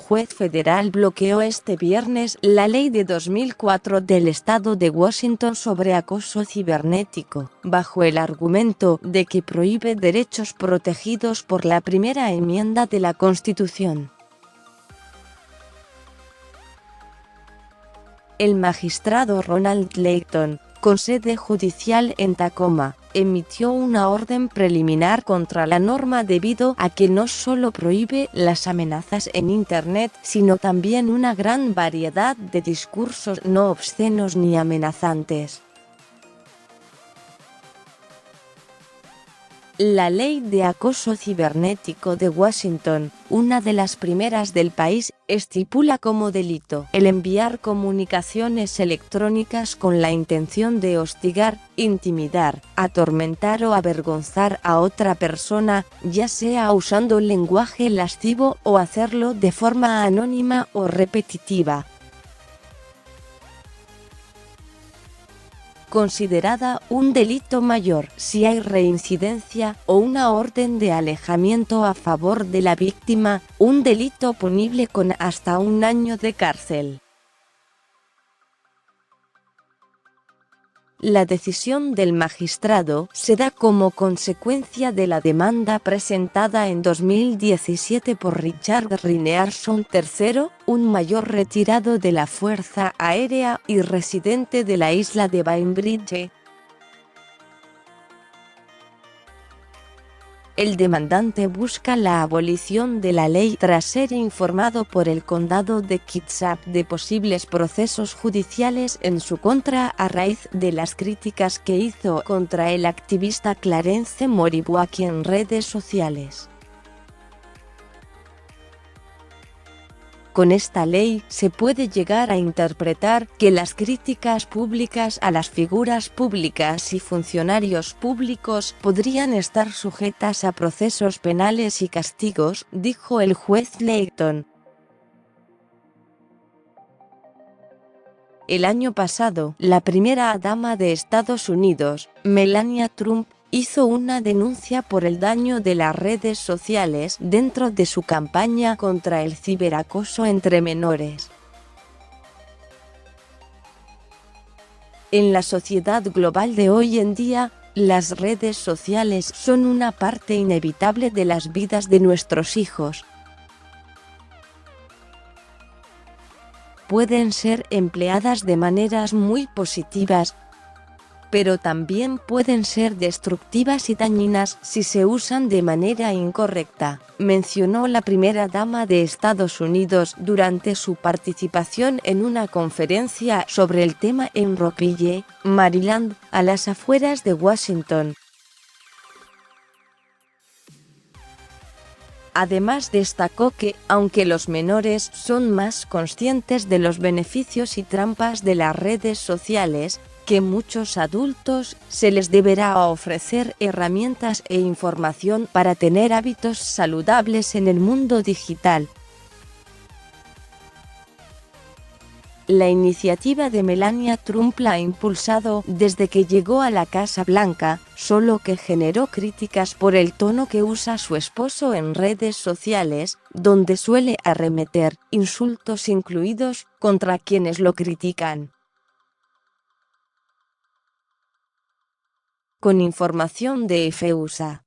juez federal bloqueó este viernes la ley de 2004 del estado de Washington sobre acoso cibernético, bajo el argumento de que prohíbe derechos protegidos por la primera enmienda de la Constitución. El magistrado Ronald Layton, con sede judicial en Tacoma, emitió una orden preliminar contra la norma debido a que no solo prohíbe las amenazas en Internet, sino también una gran variedad de discursos no obscenos ni amenazantes. La Ley de Acoso Cibernético de Washington, una de las primeras del país, estipula como delito el enviar comunicaciones electrónicas con la intención de hostigar, intimidar, atormentar o avergonzar a otra persona, ya sea usando lenguaje lascivo o hacerlo de forma anónima o repetitiva. Considerada un delito mayor si hay reincidencia o una orden de alejamiento a favor de la víctima, un delito punible con hasta 1 año de cárcel. La decisión del magistrado se da como consecuencia de la demanda presentada en 2017 por Richard Rynearson III, un mayor retirado de la Fuerza Aérea y residente de la isla de Bainbridge. El demandante busca la abolición de la ley tras ser informado por el condado de Kitsap de posibles procesos judiciales en su contra a raíz de las críticas que hizo contra el activista Clarence Moribuaki en redes sociales. Con esta ley se puede llegar a interpretar que las críticas públicas a las figuras públicas y funcionarios públicos podrían estar sujetas a procesos penales y castigos, dijo el juez Layton. El año pasado, la primera dama de Estados Unidos, Melania Trump, hizo una denuncia por el daño de las redes sociales dentro de su campaña contra el ciberacoso entre menores. En la sociedad global de hoy en día, las redes sociales son una parte inevitable de las vidas de nuestros hijos. Pueden ser empleadas de maneras muy positivas, pero también pueden ser destructivas y dañinas si se usan de manera incorrecta, mencionó la primera dama de Estados Unidos durante su participación en una conferencia sobre el tema en Rockwell, Maryland, a las afueras de Washington. Además destacó que, aunque los menores son más conscientes de los beneficios y trampas de las redes sociales, que muchos adultos, se les deberá ofrecer herramientas e información para tener hábitos saludables en el mundo digital. La iniciativa de Melania Trump la ha impulsado desde que llegó a la Casa Blanca, solo que generó críticas por el tono que usa su esposo en redes sociales, donde suele arremeter, insultos incluidos, contra quienes lo critican. Con información de FEUSA.